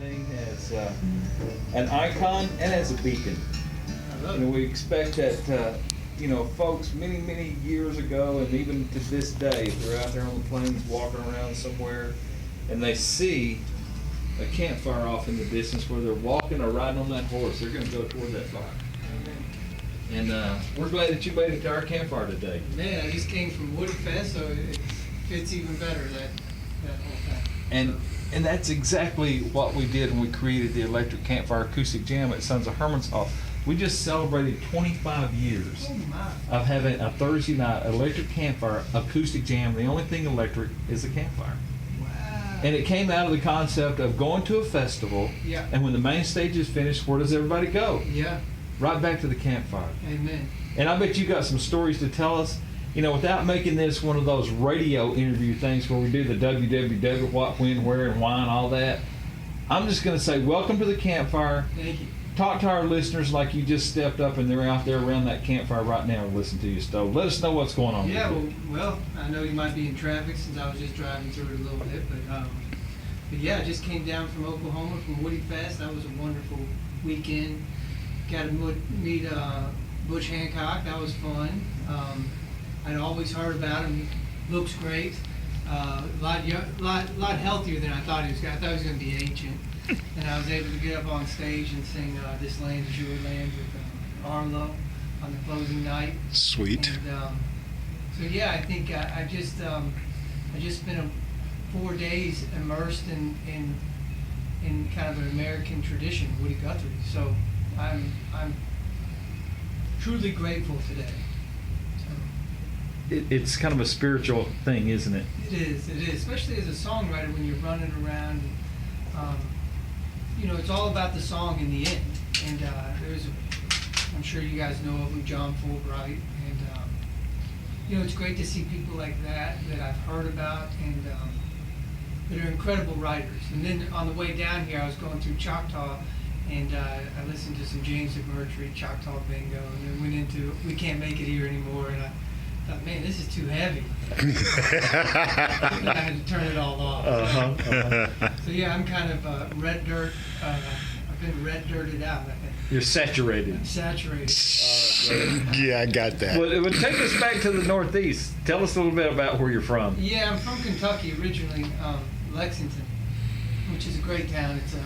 thing as an icon and as a beacon. We expect that, folks many years ago and even to this day, if they're out there on the plains walking around somewhere and they see a campfire off in the distance where they're walking or riding on that horse, they're going to go toward that fire. And we're glad that you made it to our campfire today. Man, I just came from Woody Fest, so it fits even better that whole time. And that's exactly what we did when we created the Electric Campfire Acoustic Jam at Sons of Herman's Hall. We just celebrated 25 years of having a Thursday night electric campfire acoustic jam. The only thing electric is the campfire. Wow. And it came out of the concept of going to a festival, yeah. And when the main stage is finished, where does everybody go? Yeah. Right back to the campfire. Amen. And I bet you got some stories to tell us. Without making this one of those radio interview things where we do the WWW, what, when, where, and why, and all that, I'm just going to say welcome to the campfire. Thank you. Talk to our listeners like you just stepped up and they're out there around that campfire right now and listen to you, Stoll. Let us know what's going on. Yeah, well, I know you might be in traffic since I was just driving through it a little bit, but yeah, I just came down from Oklahoma from Woody Fest. That was a wonderful weekend. Got to meet Butch Hancock. That was fun. I'd always heard about him. Looks great. A lot healthier than I thought he was. I thought he was going to be ancient. And I was able to get up on stage and sing "This Land Is Your Land" with Arlo on the closing night. Sweet. And so yeah, I think I just spent 4 days immersed in kind of an American tradition, Woody Guthrie. So I'm truly grateful today. It's kind of a spiritual thing, isn't it? It is, especially as a songwriter when you're running around. It's all about the song in the end. And I'm sure you guys know of him, John Fulbright. And, it's great to see people like that I've heard about and that are incredible writers. And then on the way down here, I was going through Choctaw and I listened to some James McMurtry, Choctaw Bingo, and then went into We Can't Make It Here Anymore. And I thought, man, this is too heavy. I had to turn it all off. So yeah, I'm kind of red dirt. I've been red dirted out. You're saturated. I'm saturated. Yeah, I got that. Well, take us back to the Northeast. Tell us a little bit about where you're from. Yeah, I'm from Kentucky originally, Lexington, which is a great town. It's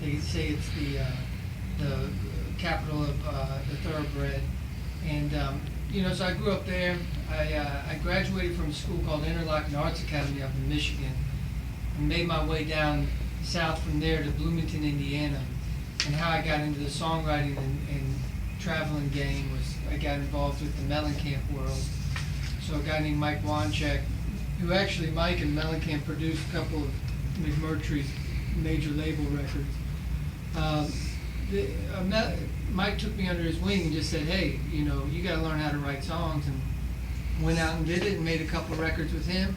they say it's the capital of the thoroughbred, and so I grew up there. I graduated from a school called Interlochen Arts Academy up in Michigan, and made my way down south from there to Bloomington, Indiana. And how I got into the songwriting and traveling game was I got involved with the Mellencamp world. So a guy named Mike Wanchek, who actually Mike and Mellencamp produced a couple of McMurtry's major label records. Mike took me under his wing and just said, hey, you got to learn how to write songs, and went out and did it and made a couple of records with him.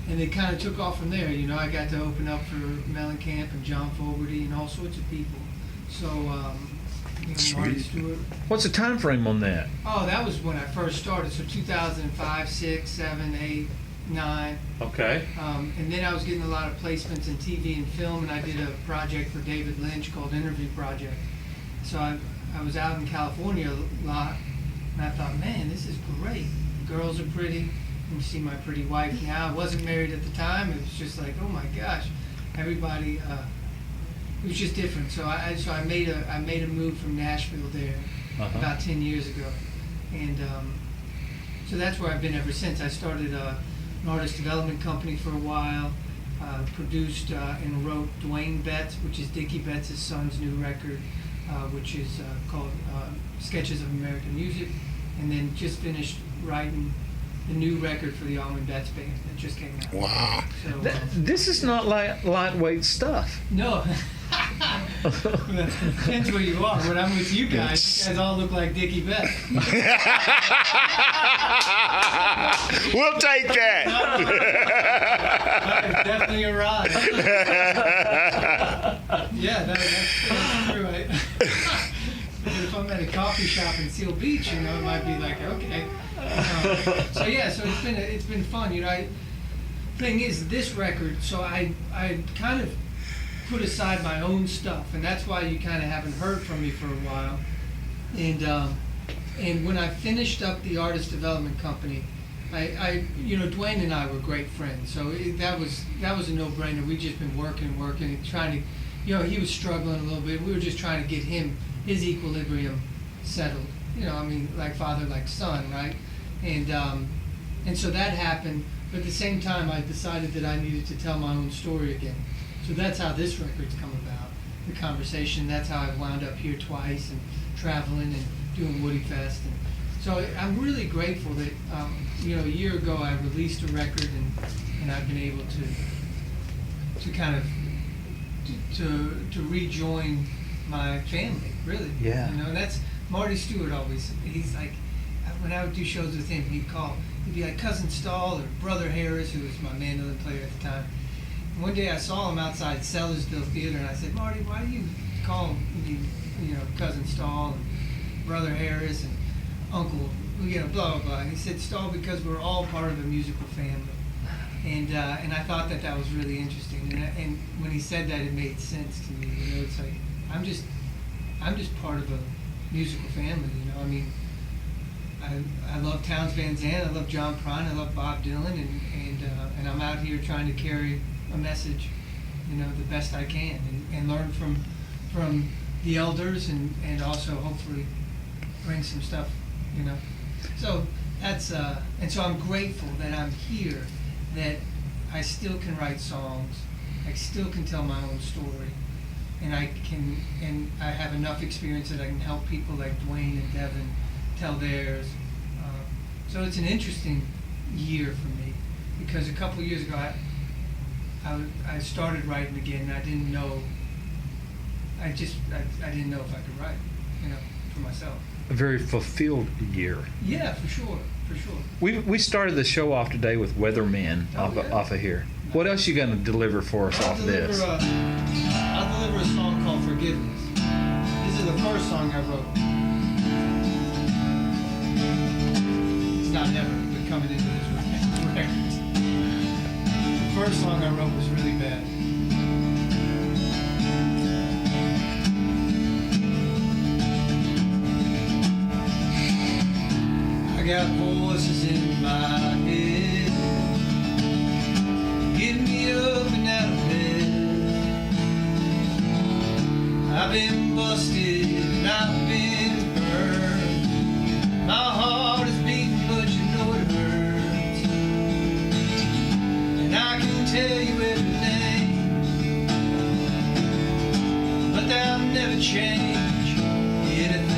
And it kind of took off from there. I got to open up for Mellencamp and John Fogerty and all sorts of people. So, Marty Stewart. What's the time frame on that? Oh, that was when I first started. So 2005, 6, 7, 8, 9. Okay. And then I was getting a lot of placements in TV and film, and I did a project for David Lynch called Interview Project. So I was out in California a lot, and I thought, man, this is great. The girls are pretty. You see my pretty wife now. I wasn't married at the time. It was just like, oh my gosh, everybody. It was just different. So I made a move from Nashville there about 10 years ago, and so that's where I've been ever since. I started an artist development company for a while. Produced and wrote Dwayne Betts, which is Dickie Betts' son's new record, which is called Sketches of American Music, and then just finished writing the new record for the Almond Betts Band that just came out. Wow. So, this is not lightweight stuff. No. Depends where you are. When I'm with you guys all look like Dickie Betts. We'll take that. That is definitely a ride. Yeah, that's true. If I'm at a coffee shop in Seal Beach, it might be like, okay. So it's been fun. Thing is, this record. So I kind of put aside my own stuff, and that's why you kind of haven't heard from me for a while. And when I finished up the artist development company, Dwayne and I were great friends, so that was a no-brainer. We'd just been working, and trying to, he was struggling a little bit. We were just trying to get his equilibrium settled. Like father, like son, right? And so that happened. But at the same time, I decided that I needed to tell my own story again. So that's how this record's come about. The conversation. That's how I wound up here twice and traveling and doing Woody Fest. And so I'm really grateful that a year ago I released a record and I've been able to kind of to rejoin my family. Really. Yeah. And that's Marty Stewart always. He's like, when I would do shows with him, he'd be like Cousin Stoll or Brother Harris, who was my mandolin player at the time. And one day I saw him outside Sellersville Theater, and I said, Marty, why do you call him, Cousin Stoll and Brother Harris and Uncle, blah, blah, blah. And he said, Stoll, because we're all part of a musical family. And I thought that was really interesting. And when he said that, it made sense to me. It's like, I'm just part of a musical family, I love Townes Van Zandt, I love John Prine, I love Bob Dylan, and I'm out here trying to carry a message, the best I can, and learn from the elders, and also hopefully bring some stuff, So that's and so I'm grateful that I'm here, that I still can write songs, I still can tell my own story, and I have enough experience that I can help people like Dwayne and Devin tell theirs. So it's an interesting year for me, because a couple of years ago I started writing again, and I didn't know I didn't know if I could write, for myself. A very fulfilled year. Yeah, for sure. We started the show off today with Weathermen off of here. What else you gonna deliver for us off this? I'll deliver a song called Forgiveness. This is the first song I wrote. It's not ever, but coming into this record. The first song I wrote was really bad. I got voices in my head, getting me up and out of bed. I've been busted and I've been burned. My heart is beating, but you know it hurts. And I can tell you everything, but that'll never change anything.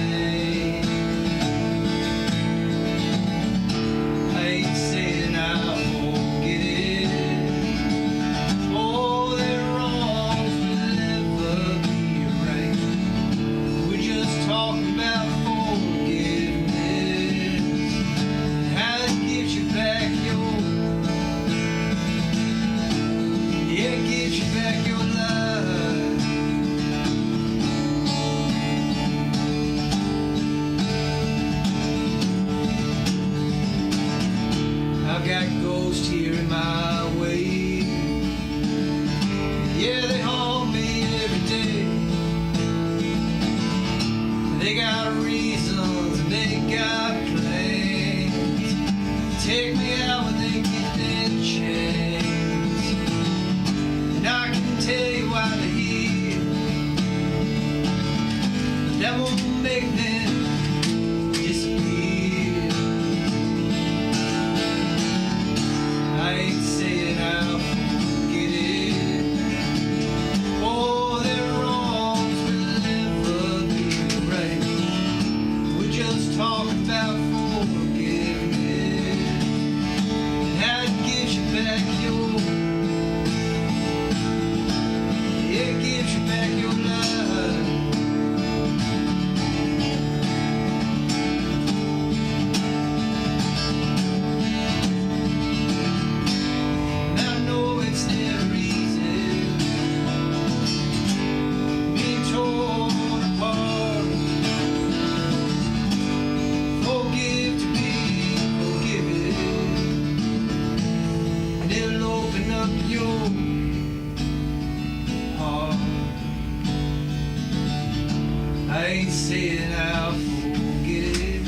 saying I'll forget.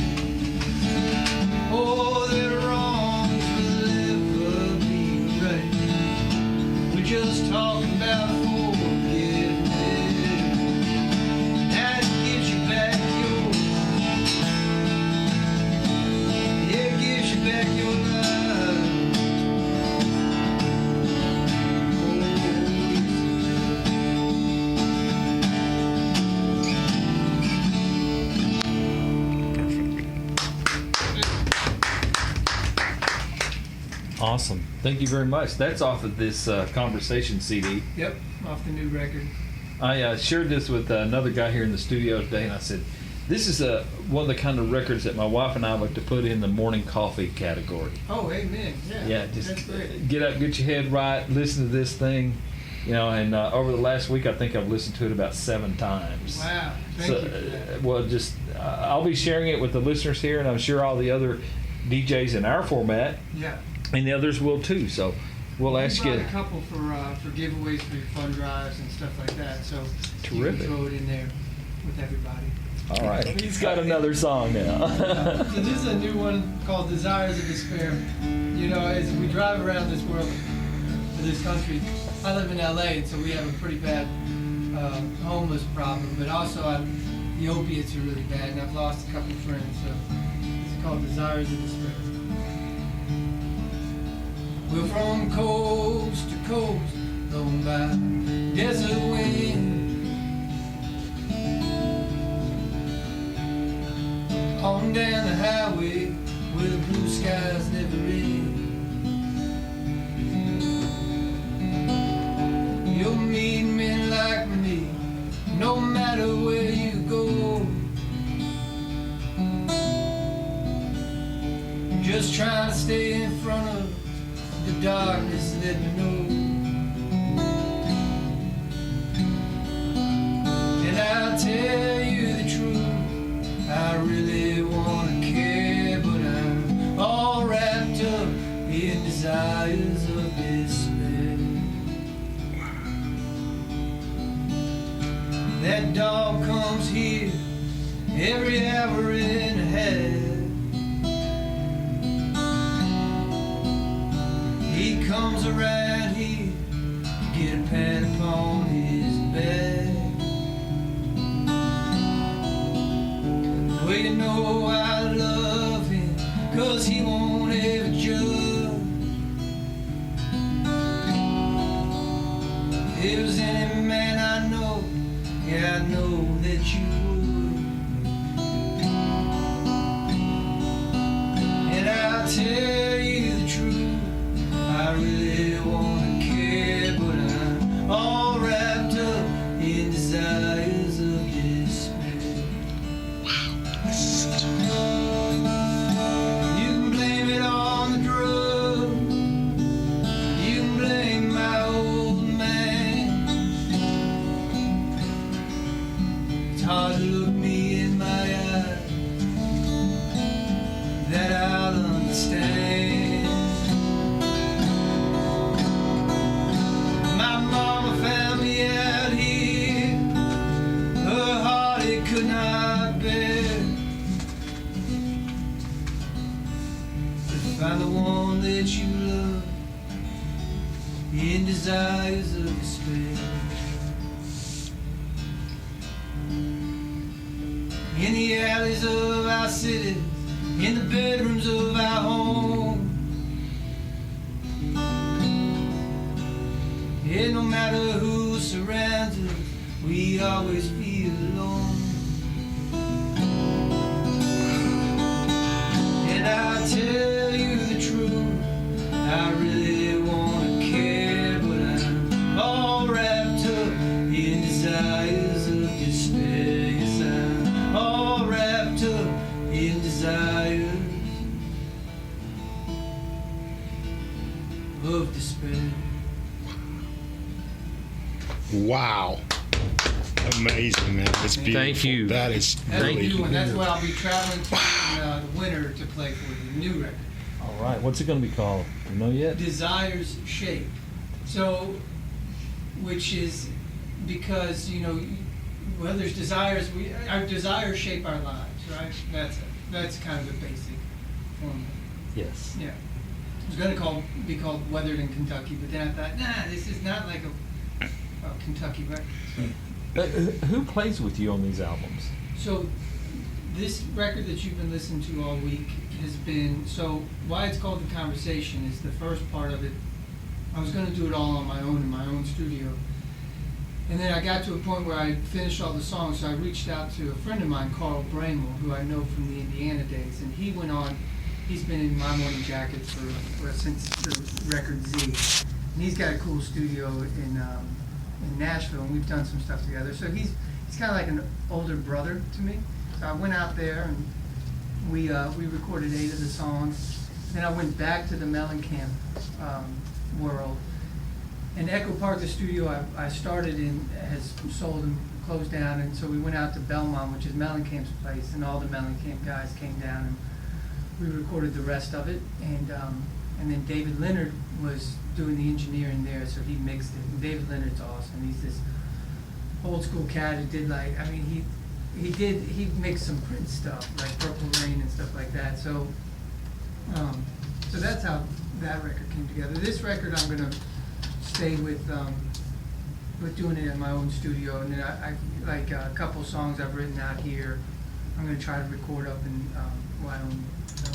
Oh, the wrongs will never be right. We're just talking about forgiveness. That gives you back your, yeah, it gives you back your life. Awesome. Thank you very much. That's off of this conversation CD. Yep, off the new record. I shared this with another guy here in the studio today, and I said, this is one of the kind of records that my wife and I like to put in the morning coffee category. Oh, amen. Yeah, just that's great. get up, get your head right, listen to this thing. You know, and over the last week, I think I've listened to it about 7 times. Wow, thank you for that. Well, just I'll be sharing it with the listeners here, and I'm sure all the other DJs in our format, Yeah. and the others will too. So we'll ask We you. brought a couple for giveaways for your fund drives and stuff like that. So you Terrific. can throw it in there with everybody. All right, he's got another song now. So this is a new one called Desires of Despair. You know, as we drive around this world, or this country, I live in LA, and so we have a pretty bad homeless problem, but also the opiates are really bad, and I've lost a couple of friends, so it's called Desires of Despair. We're from coast to coast, blown by desert wind. On down the highway where the blue skies never end. You'll meet men like me, no matter where you go. Just trying to stay in front of the darkness, let me know. And I'll tell you the truth, I really wanna care, but I'm all wrapped up in desires of despair. That dog comes here every hour and a half. He comes around here to get a pat upon his back. Well, you know I love him, 'cause he won't ever judge. If it was any man I know, yeah, I know that you would. And I'll tell you the truth, I really wanna care, but I'm all wrapped up in desires of despair. You can blame it on the drug, you can blame my old man. It's hard to look me in my eye, that I'll understand. My mama found me out here, her heart it could not bear. To find the one that you love in desires of despair. In the alleys of our cities, in the bedrooms of our home. Yeah, no matter who surrounds us, we always feel alone. And I'll tell you the truth, I really wanna care, but I'm all wrapped up in desires of despair. Yes, I'm all wrapped up in desires of despair. Wow. Amazing, man. It's beautiful. Thank you. That is That's really a new one. cool. That's what I'll be traveling to in the winter to play for you. The new record. All right, what's it going to be called? You know yet? Desires Shape. So, which is because, you know, Well, there's desires. Our desires shape our lives, right? That's kind of the basic formula. Yes. Yeah. It was going to be called Weathered in Kentucky, but then I thought, nah, this is not like a Kentucky record. Who plays with you on these albums? So this record that you've been listening to all week has been, so why it's called The Conversation is the first part of it. I was going to do it all on my own in my own studio. And then I got to a point where I finished all the songs, so I reached out to a friend of mine, Carl Bramwell, who I know from the Indiana days, and he went on. He's been in My Morning Jacket since the record Z, and he's got a cool studio in Nashville, and we've done some stuff together. So he's kind of like an older brother to me. So I went out there and we recorded 8 of the songs. Then I went back to the Mellencamp world. And Echo Park, the studio I started in, has sold and closed down, and so we went out to Belmont, which is Mellencamp's place, and all the Mellencamp guys came down and we recorded the rest of it. And then David Leonard was doing the engineering there, so he mixed it. And David Leonard's awesome. He's this old school cat who did he mixed some Prince stuff, like Purple Rain and stuff like that. So that's how that record came together. This record I'm gonna stay with doing it in my own studio, and then I like a couple songs I've written out here. I'm gonna try to record up in Wyoming. So.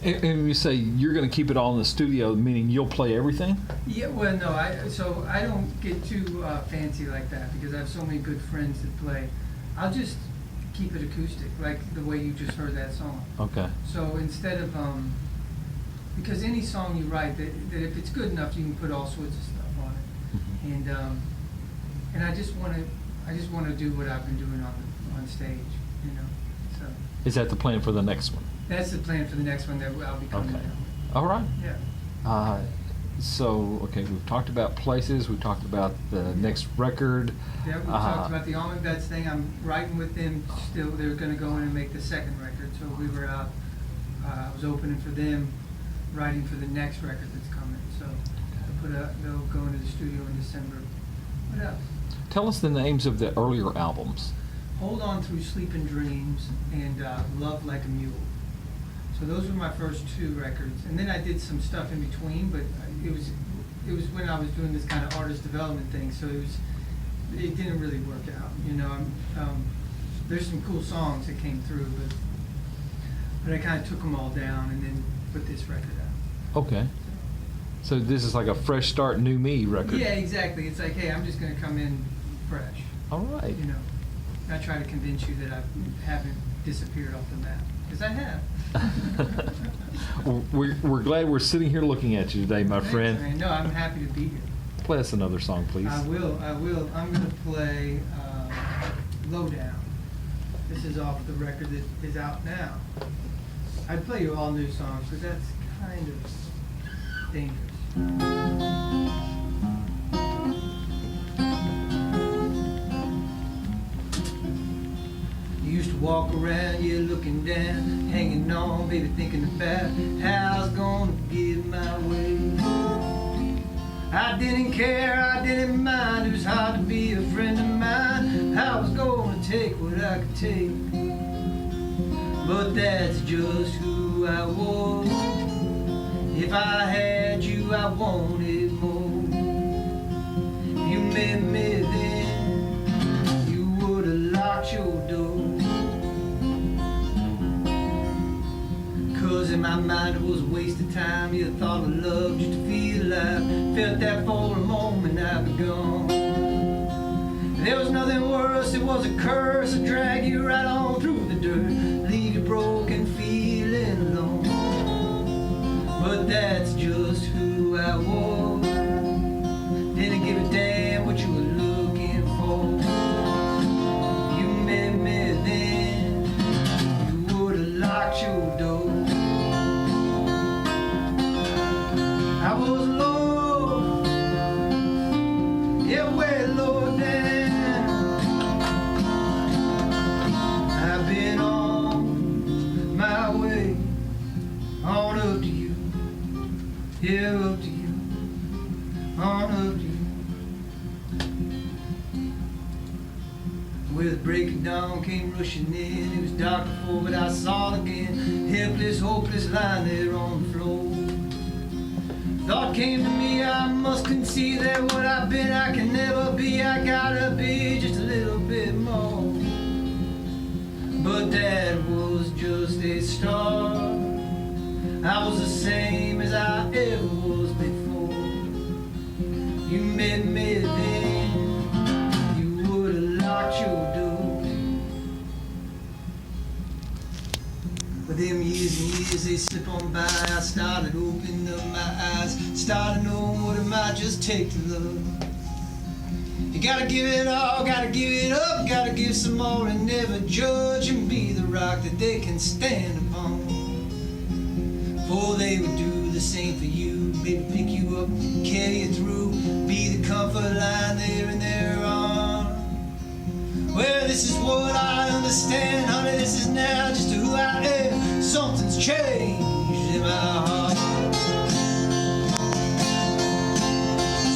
And you say you're going to keep it all in the studio, meaning you'll play everything? Yeah, well, no, I don't get too fancy like that because I have so many good friends that play. I'll just keep it acoustic, like the way you just heard that song. Okay. So instead of because any song you write, that if it's good enough, you can put all sorts of stuff on it. Mm-hmm. And I just want to do what I've been doing on stage, you know. So Is that the plan for the next one? that's the plan for the next one that I'll be coming Okay. down All right. with. Yeah. Okay, we've talked about places. We've talked about the next record. Yeah, we talked about the Almond Bets thing. I'm writing with them still. They're going to go in and make the second record. So we were out. I was opening for them, writing for the next record that's coming. So they'll go into the studio in December. What else? Tell us the names of the earlier albums. Hold On Through Sleeping Dreams and Love Like a Mule. So those were my first 2 records, and then I did some stuff in between. But it was when I was doing this kind of artist development thing. So it didn't really work out. You know, there's some cool songs that came through, but I kind of took them all down and then put this record out. Okay. So this is like a fresh start, new me record. Yeah, exactly. It's like, hey, I'm just going to come in fresh. All right. You know, not try to convince you that I haven't disappeared off the map, because I have. We're glad we're sitting here looking at you today, my Thanks, friend. man. No, I'm happy to be here. Play us another song, please. I will. I'm going to play Lowdown. This is off the record that is out now. I'd play you all new songs, because that's kind of dangerous. You used to walk around, yeah, looking down, hanging on, baby, thinking about how I was gonna get my way. I didn't care, I didn't mind, it was hard to be a friend of mine. I was gonna take what I could take, but that's just who I was. If I had you, I wanted more. You met me then, you would've locked your door. 'Cause in my mind it was a waste of time. You thought of love just to feel alive. Felt that for a moment, I'd be gone. There was nothing worse, it was a curse. I'd drag you right on through the dirt, leave you broken, feeling alone. But that's just who I was. Didn't give a damn what you were looking for. You met me then, you would've locked your door. I was low, yeah, way low down. I've been on my way, on up to you, yeah, up to you, on up to you. break of dawn came rushing in. It was dark before, but I saw it again. Helpless, hopeless, lying there on the floor. Thought came to me, I must concede that what I've been I can never be. I gotta be just a little bit more. But that was just a start. I was the same as I ever was before. You met me then, you would have locked your door. But them years and years, they slip on by. I started opening up my eyes, started knowing what it might just take to love. You gotta give it all, gotta give it up, gotta give some more and never judge and be the rock that they can stand upon. For they would do the same for you, baby, pick you up, carry you through, be the comfort line there in their arms. Well, this is what I understand, honey, this is now just who I am. Something's changed in my heart.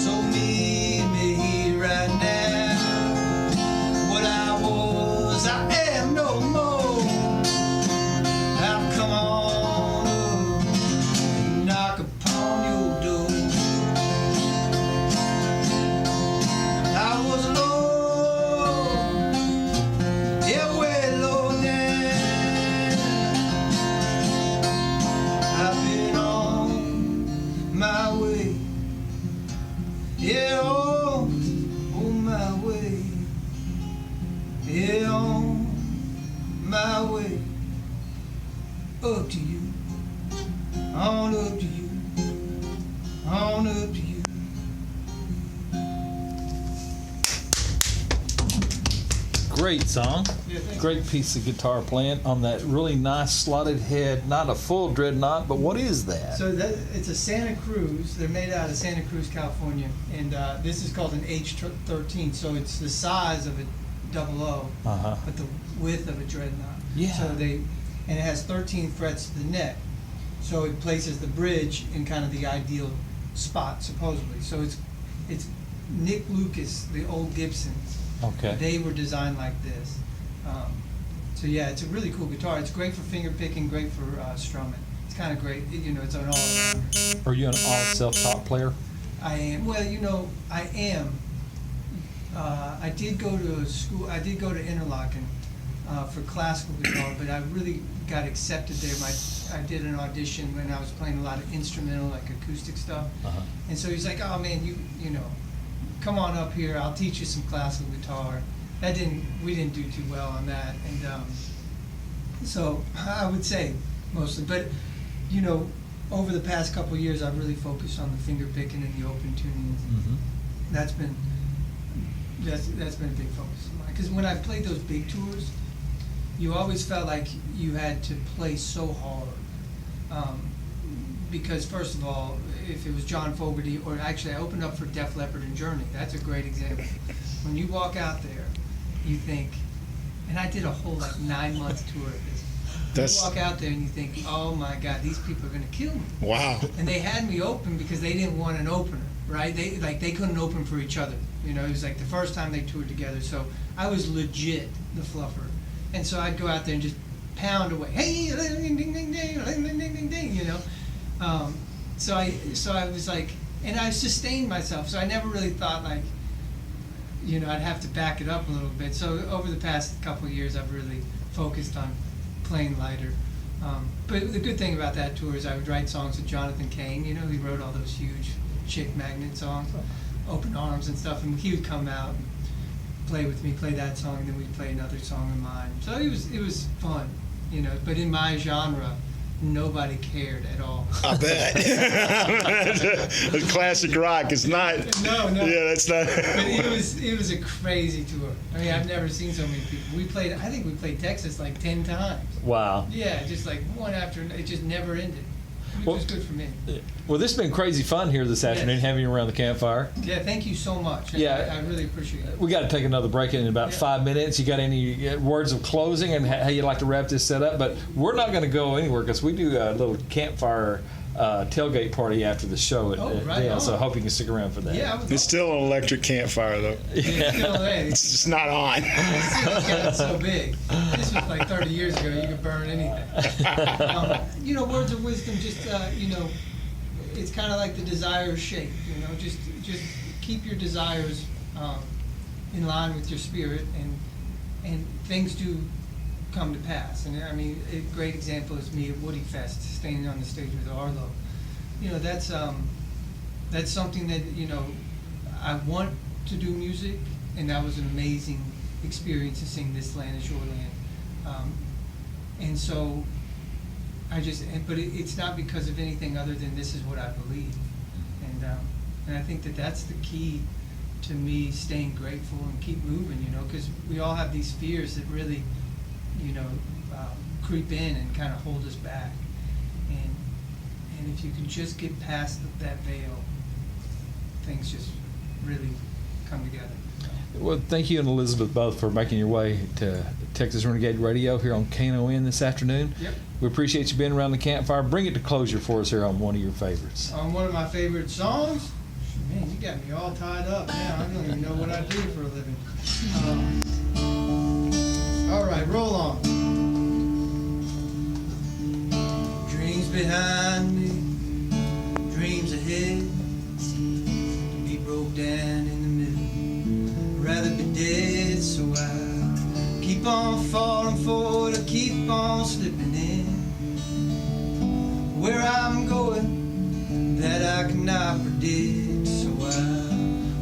So meet me right now. What I was, I am no more. I've come on up, knock upon your door. I was alone, yeah, way low down. I've been on my way, yeah, on my way, yeah, on my way, up to you, on up to you, on up to you. Great song. Yeah, thank you. Great piece of guitar playing on that really nice slotted head. Not a full dreadnought, but what is that? So it's a Santa Cruz. They're made out of Santa Cruz, California, and this is called an H13. So it's the size of a 00, Uh-huh. but the width of a dreadnought. Yeah. So and it has 13 frets to the neck. So it places the bridge in kind of the ideal spot, supposedly. So it's Nick Lucas, the old Gibsons. Okay. They were designed like this. So yeah, it's a really cool guitar. It's great for finger picking, great for strumming. It's kind of great. It's an all-around. Are you an all self-taught player? I am. Well, I am. I did go to school. I did go to Interlochen for classical guitar, but I really got accepted there. I did an audition when I was playing a lot of instrumental, like acoustic stuff. Uh-huh. And so he's like, "Oh man, you know, come on up here. I'll teach you some classical guitar." We didn't do too well on that, and so I would say mostly. But over the past couple of years, I've really focused on the finger picking and the open tunings. Mm-hmm. That's been a big focus of mine. Because when I played those big tours, you always felt like you had to play so hard. Because first of all, if it was John Fogerty, or actually I opened up for Def Leppard and Journey. That's a great example. When you walk out there, you think, and I did a whole 9-month tour of this. You walk out there and you think, oh my God, these people are going to kill me. Wow. And they had me open because they didn't want an opener, right? They couldn't open for each other. It was like the first time they toured together. So I was legit the fluffer. And so I'd go out there and just pound away. Hey, ding, ding, ding, ding, ding, ding, ding, ding, So I was like, and I sustained myself. So I never really thought I'd have to back it up a little bit. So over the past couple of years, I've really focused on playing lighter. But the good thing about that tour is I would write songs with Jonathan Cain. He wrote all those huge Chick Magnet songs, Open Arms and stuff. And he would come out and play with me, play that song, and then we'd play another song of mine. So it was fun, But in my genre, nobody cared at all. I bet. It's classic rock. It's not. No. Yeah, that's not. But it was a crazy tour. I mean, I've never seen so many people. I think we played Texas 10 times. Wow. Yeah, just one after, it just never ended. It was good for me. Well, this has been crazy fun here this afternoon, Yes. having you around the campfire. Yeah, thank you so much. Yeah. I really appreciate it. We got to take another break in about 5 minutes. You got any words of closing and how you'd like to wrap this set up? But we're not going to go anywhere because we do a little campfire tailgate party after the show. Right on. So I hope you can stick around for that. Yeah, I would It's still an electric campfire, though. It's just not on. It's so big. This was like 30 years ago. You could burn anything. Words of wisdom. Just it's kind of like the desire shape. Just keep your desires in line with your spirit, and things do come to pass. And I mean, a great example is me at Woody Fest, standing on the stage with Arlo. That's something that I want to do music, and that was an amazing experience to sing "This Land Is Your Land." And so but it's not because of anything other than this is what I believe, and I think that that's the key to me staying grateful and keep moving. Because we all have these fears that really creep in and kind of hold us back, and if you can just get past that veil, things just really come together. Well, thank you and Elizabeth both for making your way to Texas Renegade Radio here on KNON this afternoon. Yep. We appreciate you being around the campfire. Bring it to closure for us here on one of your favorites. On one of my favorite songs? Man, you got me all tied up now. I don't even know what I do for a living. All right, roll on. Dreams behind me, dreams ahead, to be broke down in the middle. Rather be dead, so I keep on falling forward, I keep on slipping in. Where I'm going, that I cannot predict, so I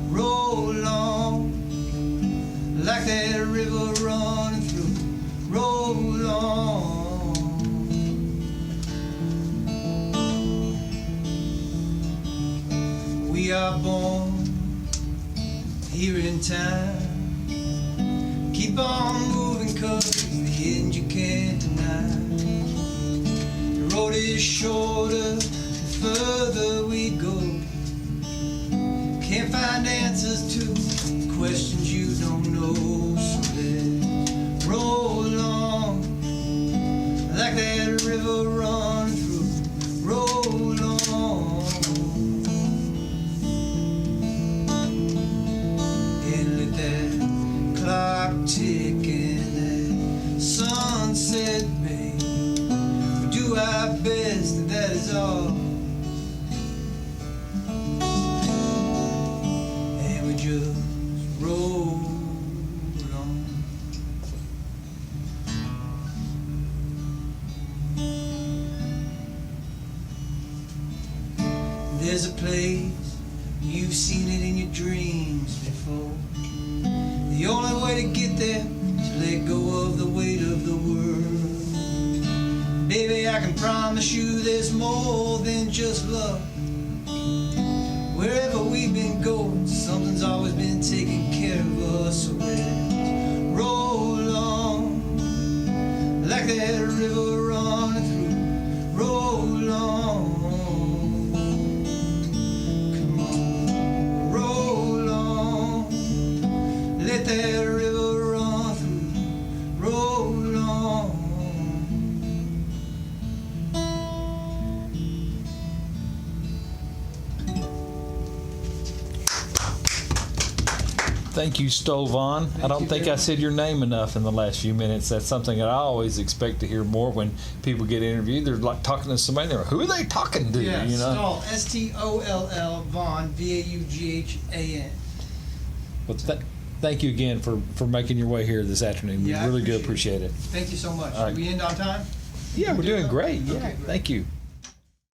roll on like that river running through. Roll on. We are born here in time. Keep on moving, 'cause the end you can't deny. The road is shorter the further we go. Can't find answers to questions you don't know. So let's roll on like that river running through. Roll on. And let that clock tick and that sunset babe. We do our best, and that is all. And we just roll on. There's a place, you've seen it in your dreams before. The only way to get there is to let go of the weight of the world. Baby, I can promise you there's more than just love. Wherever we've been going, something's always been taking care of us. So let's roll on like that river running through. Roll on. Come on, roll on. Let that river run through. Roll on. Thank you, Stoll Vaughan. I don't think I said your name enough in the last few minutes. That's something that I always expect to hear more when people get interviewed. They're like talking to somebody. They're like, who are they talking to? Yeah, you know? Stoll, S-T-O-L-L, Vaughan, V-A-U-G-H-A-N. Well, thank you again for making your way here this afternoon. We Yeah, I really do appreciate it. Thank you so much. All right. We end on time? Yeah, we're doing great. Yeah, Okay, great. thank you.